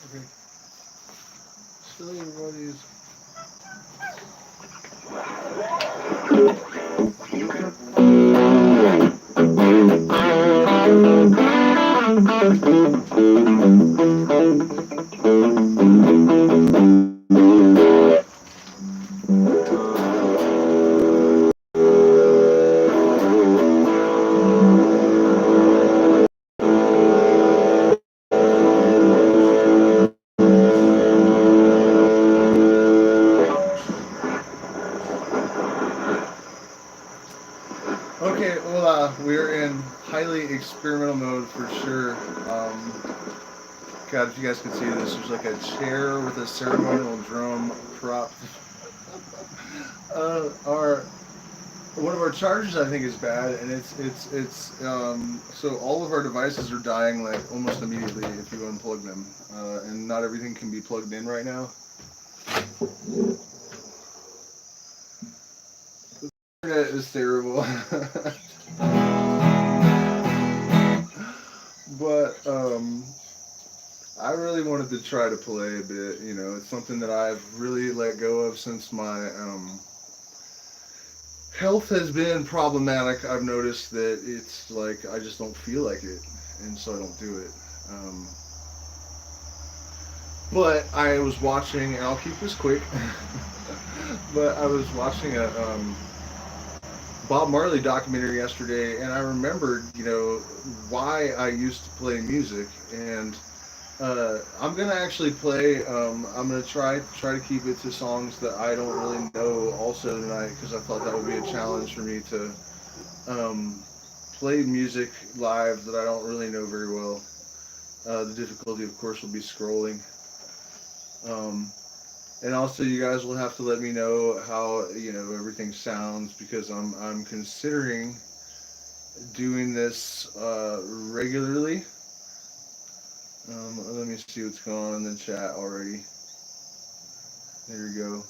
Okay. Still everybody's. Okay, well, we're in highly experimental mode for sure. God, if you guys can see this, there's like a chair with a ceremonial drum propped. Our one of our chargers, I think, is bad, and it's so all of our devices are dying like almost immediately if you unplug them, and not everything can be plugged in right now. The internet is terrible. But I really wanted to try to play a bit. You know, it's something that I've really let go of since my health has been problematic. I've noticed that it's like I just don't feel like it, and so I don't do it. Um, but I was watching, and I'll keep this quick. But I was watching a Bob Marley documentary yesterday, and I remembered, you know, why I used to play music, and I'm gonna actually play. I'm gonna try to keep it to songs that I don't really know also tonight because I thought that would be a challenge for me to um, play music live that I don't really know very well. The difficulty, of course, will be scrolling. Um, and also, you guys will have to let me know how you know everything sounds because I'm considering doing this regularly. Let me see what's going on in the chat already. There we go.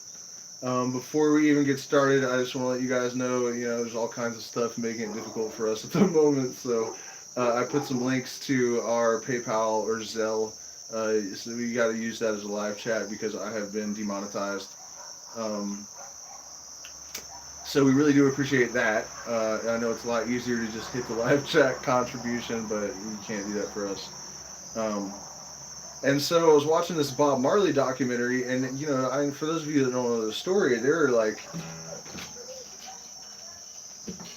Before we even get started, I just want to let you guys know, you know, there's all kinds of stuff making it difficult for us at the moment. So I put some links to our PayPal or Zelle. So we got to use that as a live chat because I have been demonetized. Um, so we really do appreciate that. I know it's a lot easier to just hit the live chat contribution, but you can't do that for us. Um, And so I was watching this Bob Marley documentary, and you know, for those of you that don't know the story, they're like,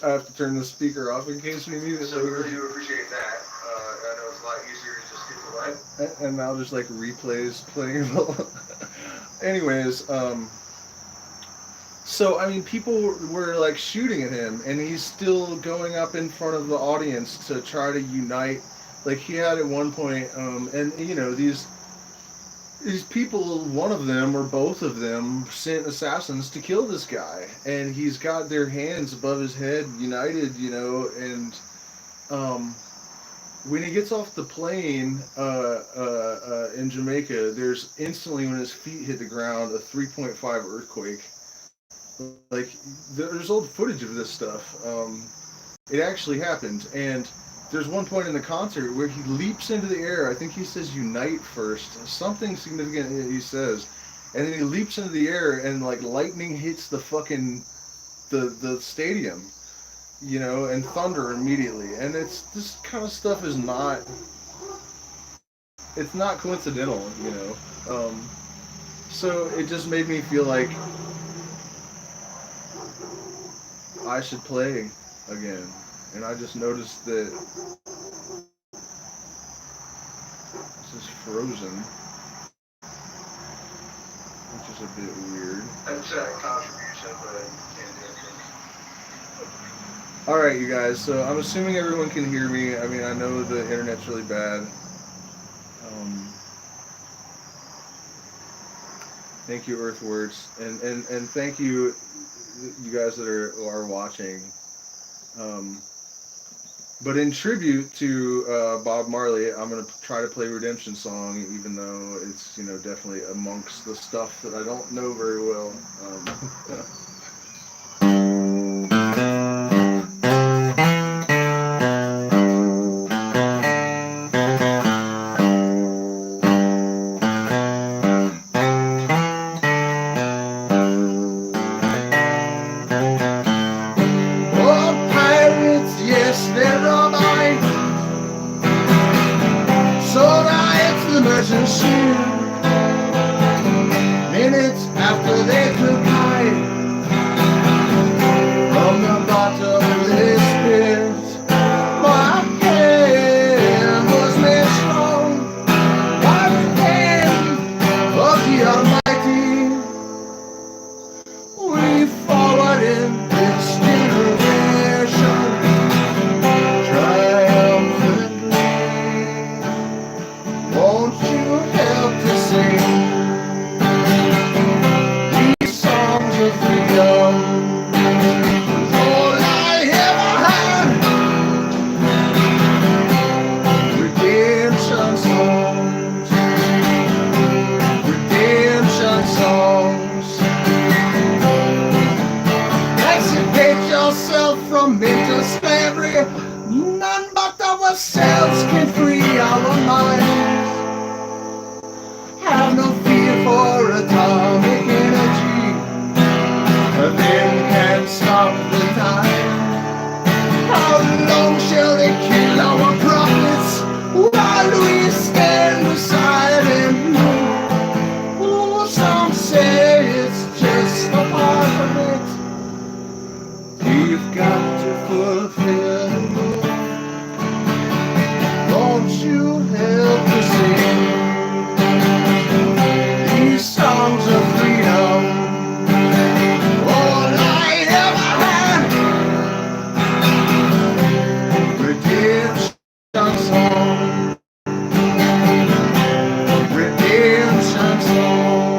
I have to turn the speaker off in case we need it. So we really do appreciate that. I know it's a lot easier to just hit the live. And now there's like replays playing. Anyways, so I mean, people were like shooting at him, and he's still going up in front of the audience to try to unite. Like he had at one point, and you know these people, one of them or both of them, sent assassins to kill this guy, and he's got their hands above his head, united, you know, and um, when he gets off the plane in Jamaica, there's instantly when his feet hit the ground a 3.5 earthquake. Like there's old footage of this stuff. It actually happened, and there's one point in the concert where he leaps into the air. I think he says "unite" first, something significant he says, and then he leaps into the air, and like lightning hits the fucking the stadium, you know, and thunder immediately. And it's this kind of stuff is not it's not coincidental, you know. So it just made me feel like I should play again, and I just noticed that this is frozen, which is a bit weird. That's a contribution, but I can't do anything. Alright, you guys, so I'm assuming everyone can hear me. I mean, I know the internet's really bad. Thank you, Earthworks, and thank you, you guys that are watching. Um, But in tribute to Bob Marley, I'm gonna try to play Redemption Song, even though it's, you know, definitely amongst the stuff that I don't know very well. and shield. Minutes after they took hide from the bottomless pit, my hand was made strong by the hand of the Almighty. We forward in this generation triumphantly. Won't you help to sing these songs of freedom? All I ever had, redemption songs, redemption songs. Extricate yourself from mental slavery. None but ourselves can free our minds. Have no fear for atomic energy. Nothing can stop the time. How long shall they kill our prophets while we stand beside them? Oh, some say it's just a part of it. We've got to fulfill the rule. Won't you help us sing these songs of freedom? All I ever had, redemption songs, redemption songs.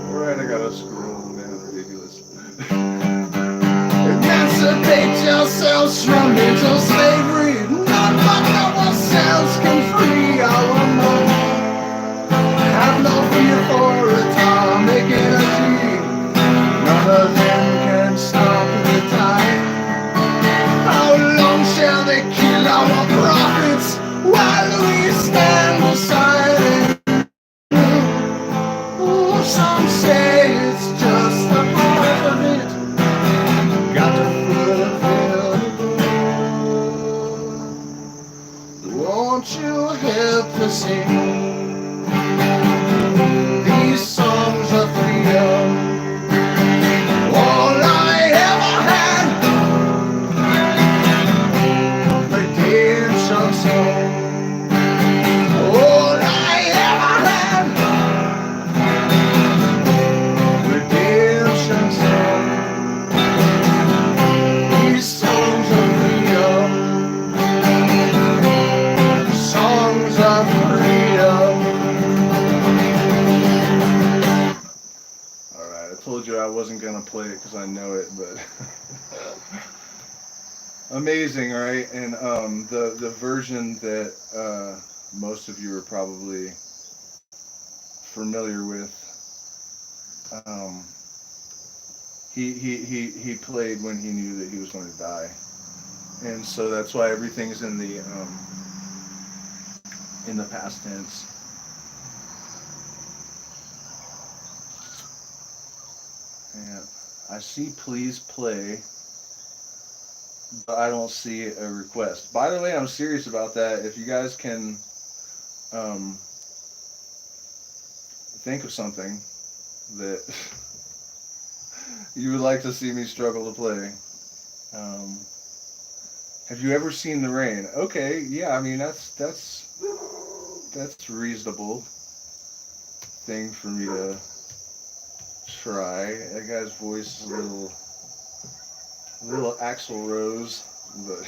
Alright, I gotta scroll down, ridiculous. Emancipate yourselves from mental slavery. None but ourselves can free our minds. Have no fear for atomic energy. None of them can stop the time. How long shall they kill our prophets while we stand beside them? Oh, some say it's just a part of it. Got to fulfill the rule. Won't you help us sing these songs of freedom? All I ever had, redemption song. All I ever had, redemption song. These songs of freedom, songs of freedom. Alright, I told you I wasn't gonna play it because I know it, but amazing, right? And the version that most of you are probably familiar with, he played when he knew that he was going to die, and so that's why everything's in the past tense. Yeah, I see please play, but I don't see a request. By the way, I'm serious about that. If you guys can think of something that you would like to see me struggle to play. Have you ever seen the rain? Okay, yeah, I mean that's reasonable thing for me to try. That guy's voice is a little Axl Rose, but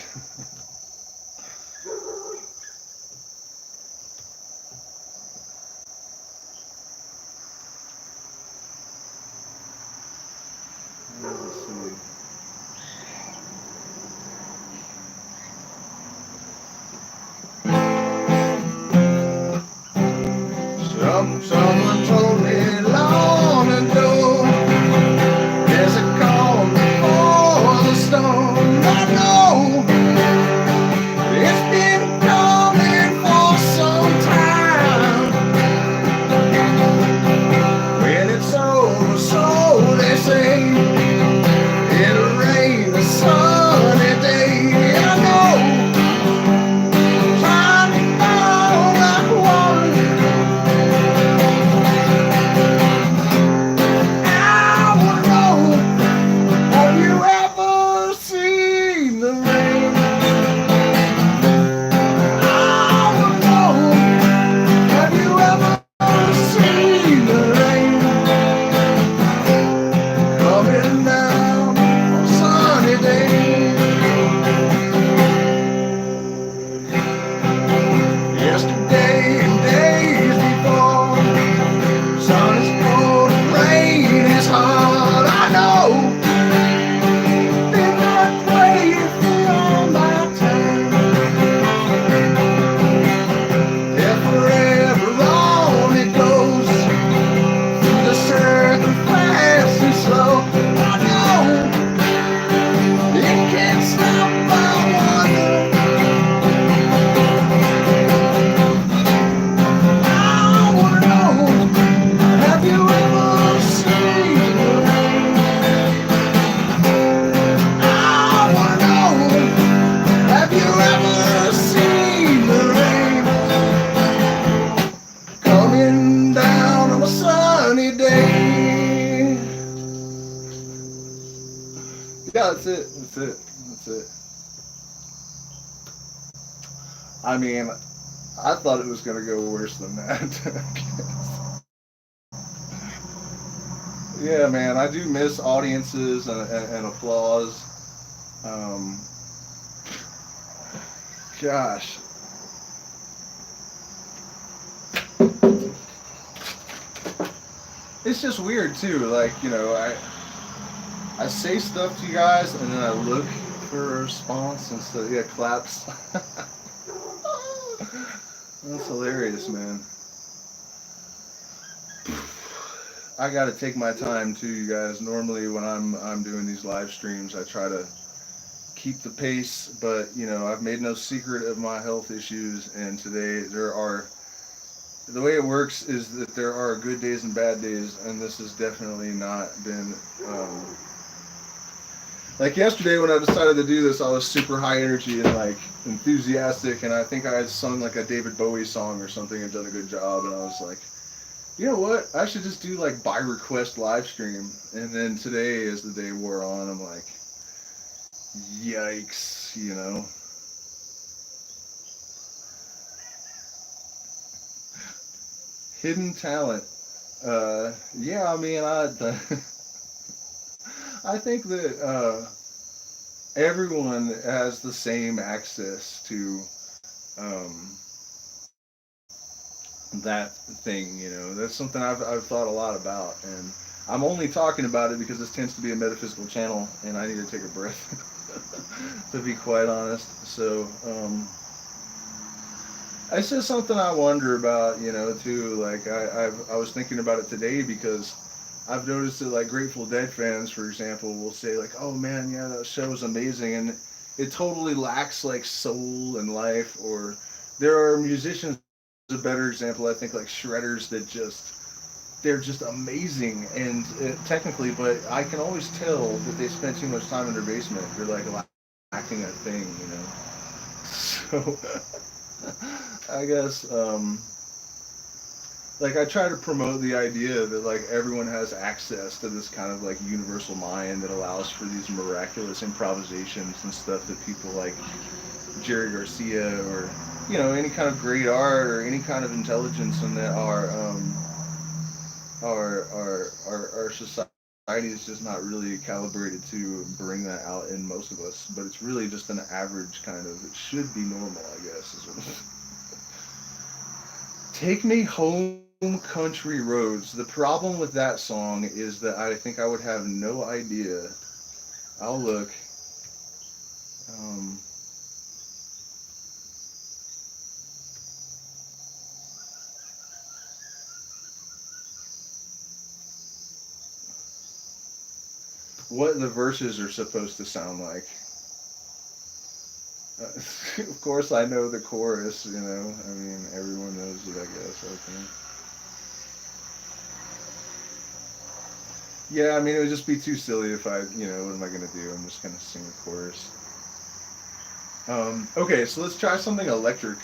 let's see. Someone told me long ago, there's a calm before the storm. I know That's it. I mean, I thought it was going to go worse than that. Yeah, man, I do miss audiences and applause. Um, gosh. It's just weird, too. Like, you know, I say stuff to you guys, and then I look for a response, and so, yeah, claps. That's hilarious, man. I gotta take my time too, you guys. Normally, when I'm doing these live streams, I try to keep the pace, but you know, I've made no secret of my health issues, and today the way it works is that there are good days and bad days, and this has definitely not been. Like yesterday when I decided to do this, I was super high energy and like enthusiastic, and I think I had sung like a David Bowie song or something and done a good job, and I was like, you know what? I should just do like by request live stream. And then today, as the day wore on, I'm like, yikes, you know. Hidden talent. Yeah, I mean, I think that everyone has the same access to um, that thing, you know. That's something I've thought a lot about, and I'm only talking about it because this tends to be a metaphysical channel, and I need to take a breath, to be quite honest. So, it's just something I wonder about, you know, too. Like, I was thinking about it today because I've noticed that, like, Grateful Dead fans, for example, will say, like, oh man, yeah, that show was amazing, and it totally lacks, like, soul and life. Or there are musicians, a better example, I think, like shredders that they're just amazing, and technically, but I can always tell that they spent too much time in their basement. They're like lacking a thing, you know. So I guess like I try to promote the idea that like everyone has access to this kind of like universal mind that allows for these miraculous improvisations and stuff that people like Jerry Garcia or you know any kind of great art or any kind of intelligence in that our society is just not really calibrated to bring that out in most of us. But it's really just an average kind of. It should be normal, I guess. Is what Take Me Home, Country Roads. The problem with that song is that I think I would have no idea. I'll look. Um, what the verses are supposed to sound like. Of course, I know the chorus. You know, I mean, everyone knows it. I guess. Okay. Yeah, I mean, it would just be too silly if I, you know, what am I gonna do? I'm just gonna sing the chorus. Okay, so let's try something electric.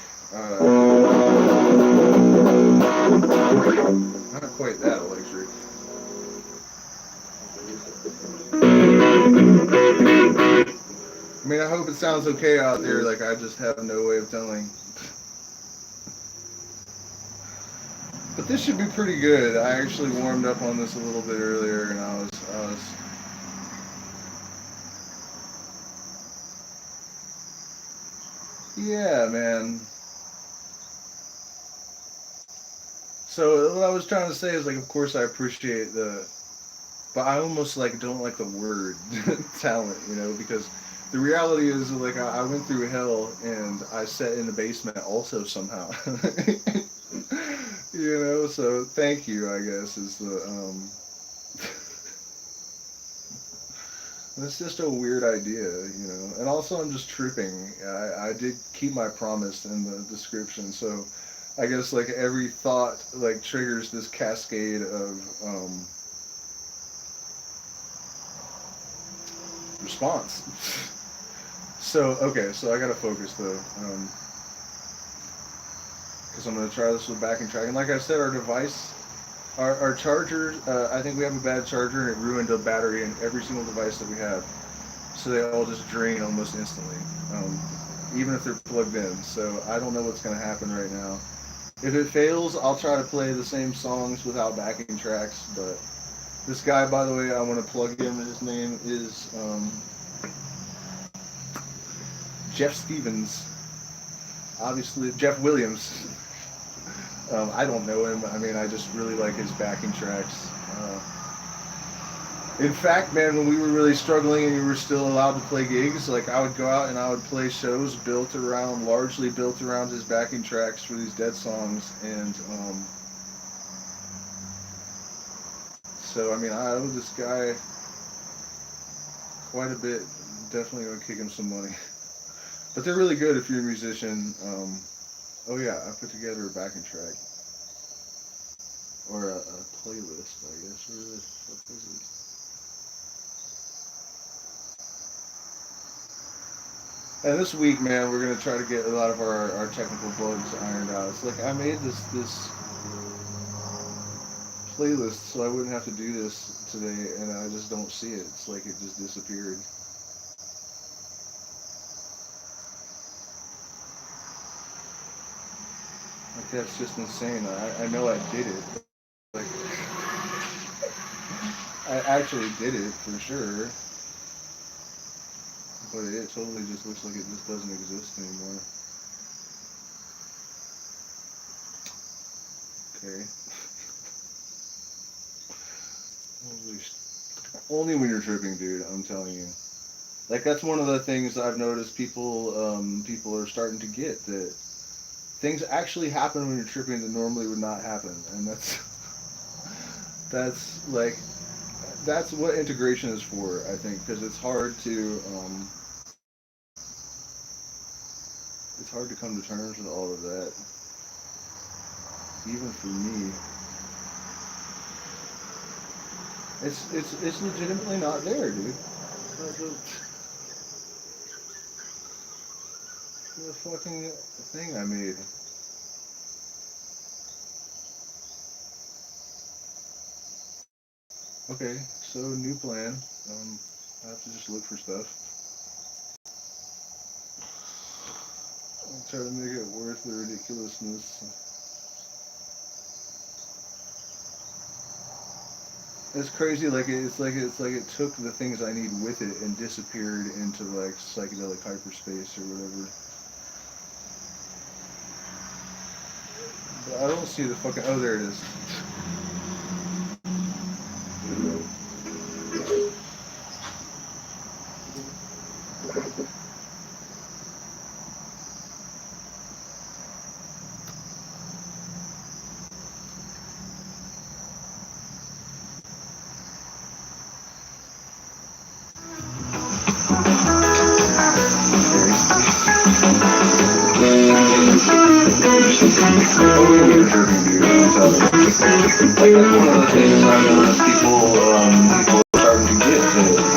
Not quite that electric. I mean, I hope it sounds okay out there. Like, I just have no way of telling. But this should be pretty good. I actually warmed up on this a little bit earlier, and I was. Yeah, man. So what I was trying to say is, like, of course I appreciate but I almost like don't like the word talent, you know, because the reality is like I went through hell and I sat in the basement also somehow. You know, so thank you, I guess, is the It's just a weird idea, And also, I'm just tripping. I did keep my promise in the description, so I guess like every thought like triggers this cascade of response. So okay, so I gotta focus though, because I'm gonna try this with backing track. And like I said, our device, our charger, I think we have a bad charger and it ruined the battery in every single device that we have. So they all just drain almost instantly, even if they're plugged in. So I don't know what's gonna happen right now. If it fails, I'll try to play the same songs without backing tracks. But this guy, by the way, I want to plug him. His name is Jeff Stevens. Obviously, Jeff Williams. I don't know him. I mean, I just really like his backing tracks. In fact, man, when we were really struggling and you were still allowed to play gigs, like I would go out and I would play shows largely built around his backing tracks for these Dead songs. And so, I mean, I owe this guy quite a bit. Definitely going to kick him some money. But they're really good if you're a musician. Oh yeah, I put together a backing track. Or a playlist, I guess. What is it? And this week, man, we're gonna try to get a lot of our technical bugs ironed out. It's like I made this playlist so I wouldn't have to do this today, and I just don't see it. It's like it just disappeared. Like that's just insane. I know I did it. Like I actually did it for sure. But it totally just looks like it just doesn't exist anymore. Okay. Only when you're tripping, dude, I'm telling you. Like, that's one of the things I've noticed people are starting to get, that things actually happen when you're tripping that normally would not happen. And that's what integration is for, I think, because it's hard to come to terms with all of that, even for me. It's legitimately not there, dude. The fucking thing I made. Okay, so new plan. I have to just look for stuff. I'll try to make it worth the ridiculousness. It's crazy. Like it's like it took the things I need with it and disappeared into like psychedelic hyperspace or whatever. But I don't see the fucking. Oh, there it is. Like that's one of the things I noticed people are starting to get to.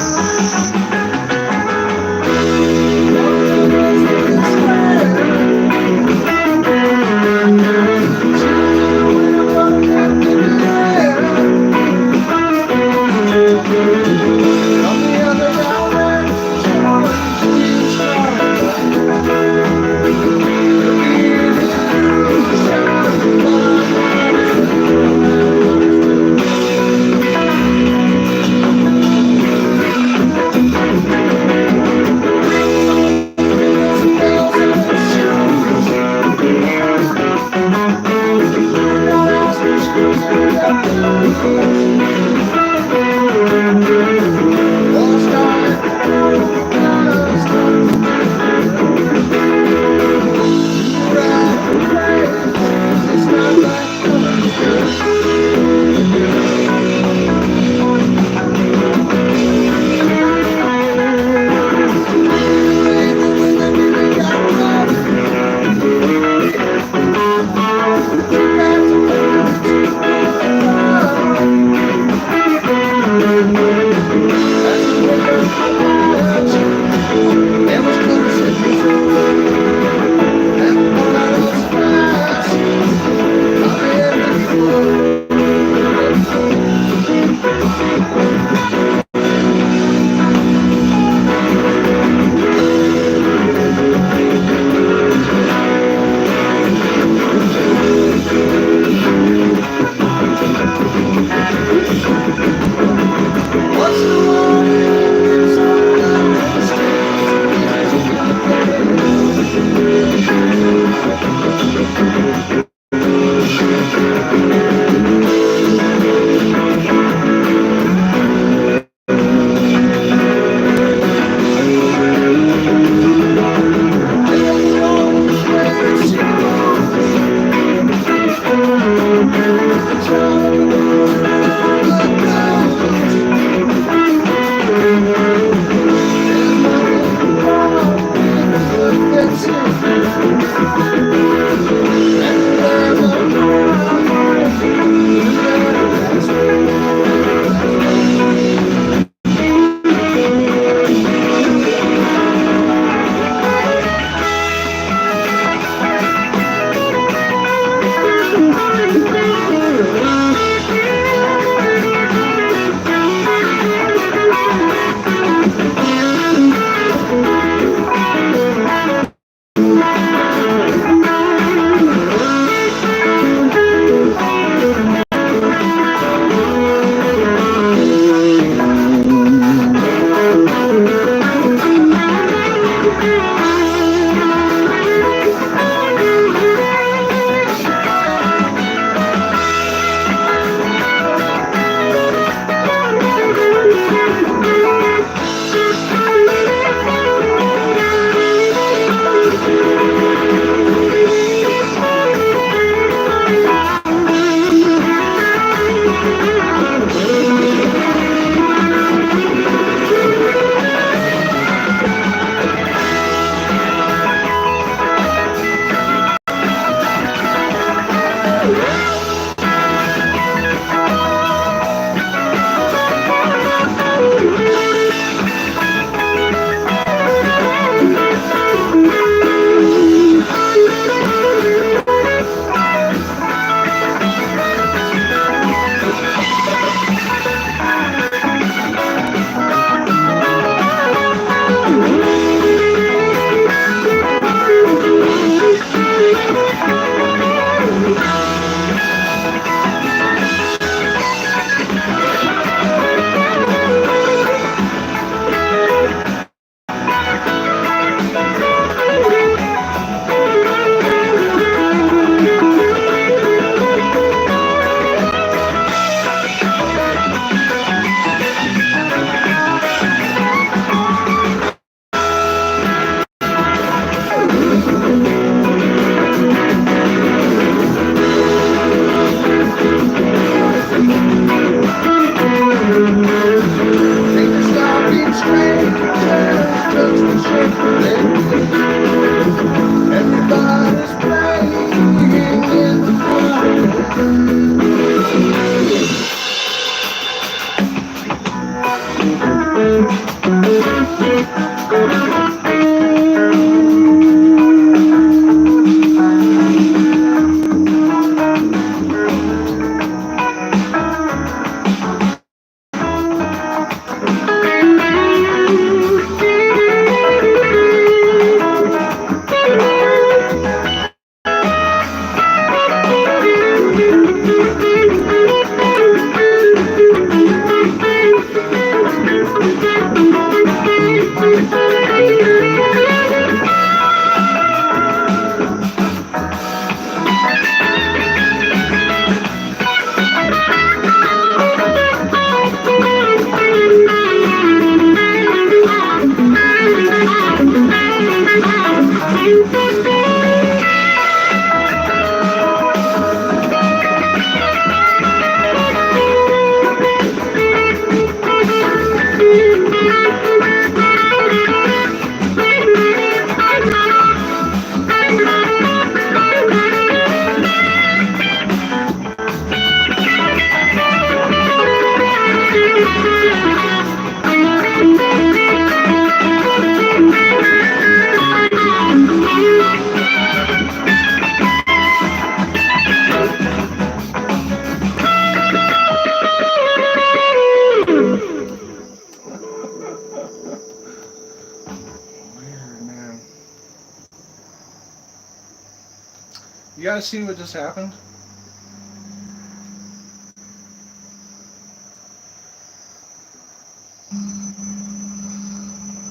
You guys see what just happened?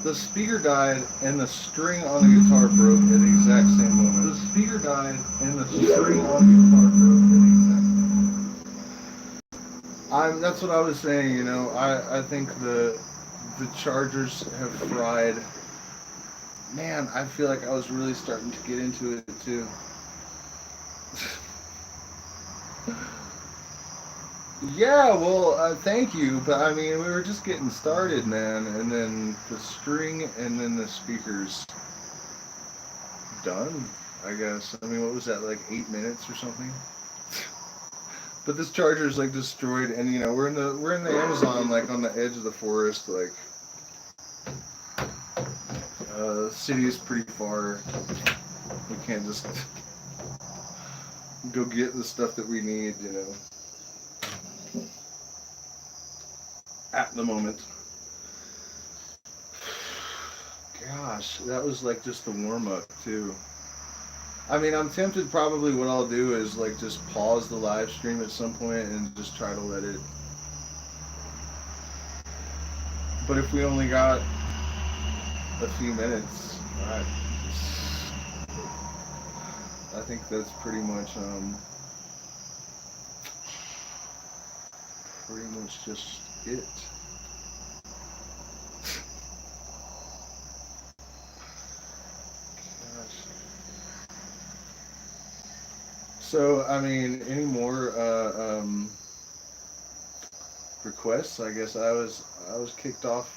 The speaker died and the string on the guitar broke at the exact same moment. The speaker died and the string on the guitar broke at the exact same moment. That's what I was saying, you know. I think the Chargers have fried. Man, I feel like I was really starting to get into it too. Yeah, well, thank you, but I mean, we were just getting started, man, and then the string and then the speakers done, I guess. I mean, what was that, like 8 minutes or something? But this Charger's like destroyed, and you know, we're in the Amazon, like on the edge of the forest, like the city is pretty far. We can't just go get the stuff that we need, you know. At the moment. Gosh, that was like just the warm-up too. I mean, I'm tempted, probably what I'll do is like just pause the live stream at some point and just try to let it. But if we only got a few minutes, I, I think that's pretty much just it. Gosh. So, I mean, any more requests? I guess I was kicked off.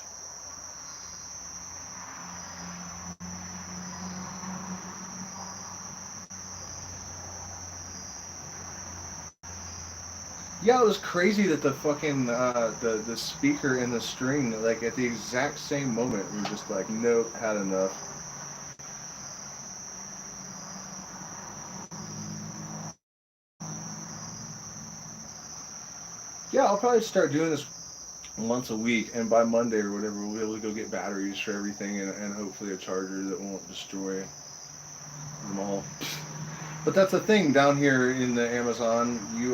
Yeah, it was crazy that the fucking the speaker and the string, like at the exact same moment, we were just like, nope, had enough. Yeah, I'll probably start doing this once a week, and by Monday or whatever, we'll be able to go get batteries for everything, and hopefully a charger that won't destroy them all. But that's the thing down here in the Amazon. We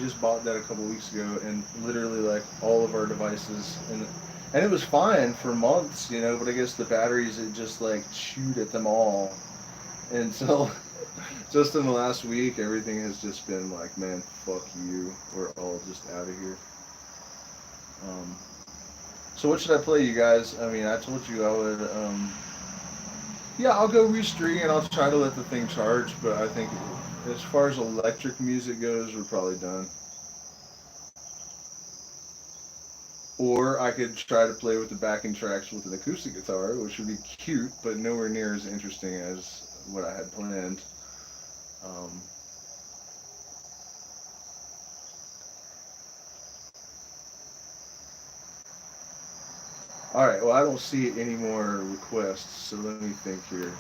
just bought that a couple weeks ago, and literally like all of our devices, and it was fine for months, But I guess the batteries it just like chewed at them all, and so just in the last week, everything has just been like, man, fuck you. We're all just out of here. Um, so what should I play, you guys? I mean, I told you I would. Yeah, I'll go restring and I'll try to let the thing charge, but I think as far as electric music goes, we're probably done. Or I could try to play with the backing tracks with an acoustic guitar, which would be cute, but nowhere near as interesting as what I had planned. Um, all right, well, I don't see any more requests, so let me think here.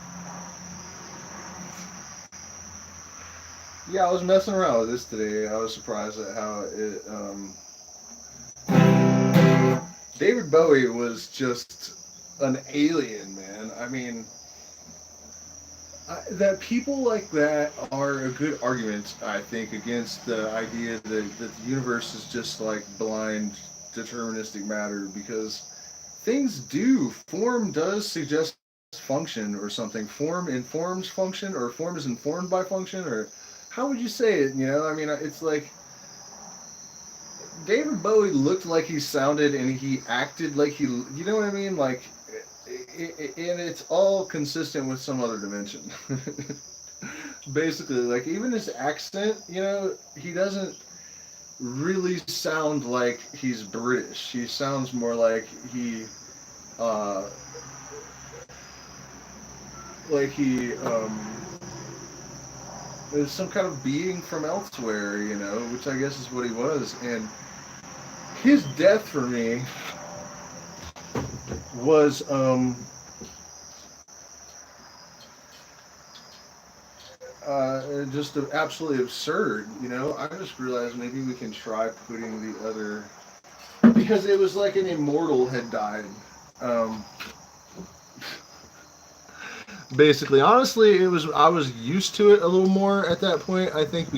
Yeah, I was messing around with this today. I was surprised at how it. David Bowie was just an alien, man. I mean, that people like that are a good argument, I think, against the idea that the universe is just like blind, deterministic matter because form does suggest function or something. Form informs function, or form is informed by function, or how would you say it? I mean, it's like David Bowie looked like he sounded and he acted like you know what I mean? Like, and it's all consistent with some other dimension. Basically, like even his accent, he doesn't really sound like he's British. He sounds more uh, like he is some kind of being from elsewhere, which I guess is what he was. And his death for me was just absolutely absurd. I just realized maybe we can try putting the other, because it was like an immortal had died. Um, Basically, honestly, I was used to it a little more at that point. I think